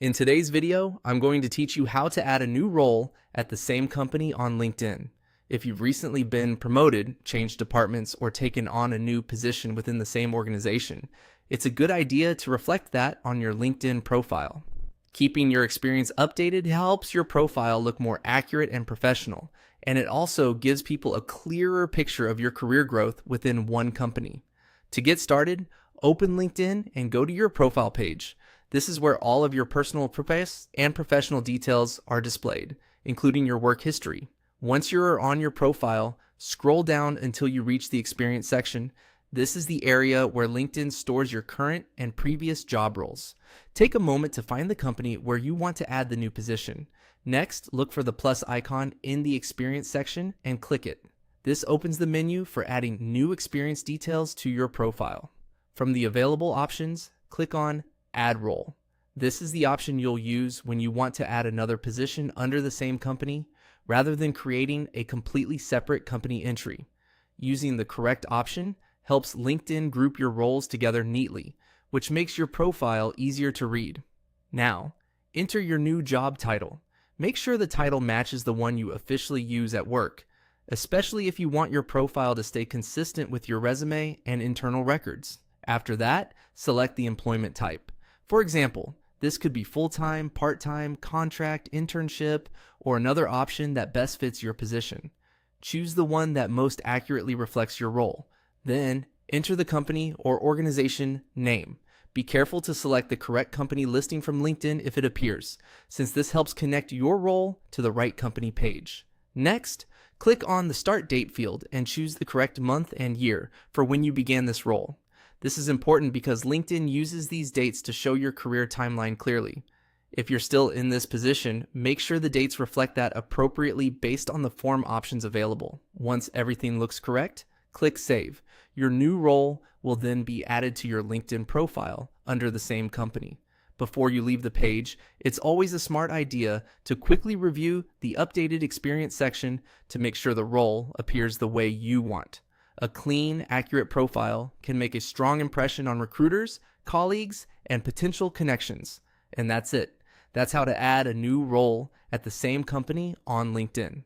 In today's video, I'm going to teach you how to add a new role at the same company on LinkedIn. If you've recently been promoted, changed departments, or taken on a new position within the same organization, it's a good idea to reflect that on your LinkedIn profile. Keeping your experience updated helps your profile look more accurate and professional, and it also gives people a clearer picture of your career growth within one company. To get started, open LinkedIn and go to your profile page. This is where all of your personal and professional details are displayed, including your work history. Once you're on your profile, scroll down until you reach the experience section. This is the area where LinkedIn stores your current and previous job roles. Take a moment to find the company where you want to add the new position. Next, look for the plus icon in the experience section and click it. This opens the menu for adding new experience details to your profile. From the available options, click on Add Role. This is the option you'll use when you want to add another position under the same company, rather than creating a completely separate company entry. Using the correct option helps LinkedIn group your roles together neatly, which makes your profile easier to read. Now, enter your new job title. Make sure the title matches the one you officially use at work, especially if you want your profile to stay consistent with your resume and internal records. After that, select the employment type. For example, this could be full-time, part-time, contract, internship, or another option that best fits your position. Choose the one that most accurately reflects your role. Then, enter the company or organization name. Be careful to select the correct company listing from LinkedIn if it appears, since this helps connect your role to the right company page. Next, click on the Start Date field and choose the correct month and year for when you began this role. This is important because LinkedIn uses these dates to show your career timeline clearly. If you're still in this position, make sure the dates reflect that appropriately based on the form options available. Once everything looks correct, click Save. Your new role will then be added to your LinkedIn profile under the same company. Before you leave the page, it's always a smart idea to quickly review the updated experience section to make sure the role appears the way you want. A clean, accurate profile can make a strong impression on recruiters, colleagues, and potential connections. And that's it. That's how to add a new role at the same company on LinkedIn.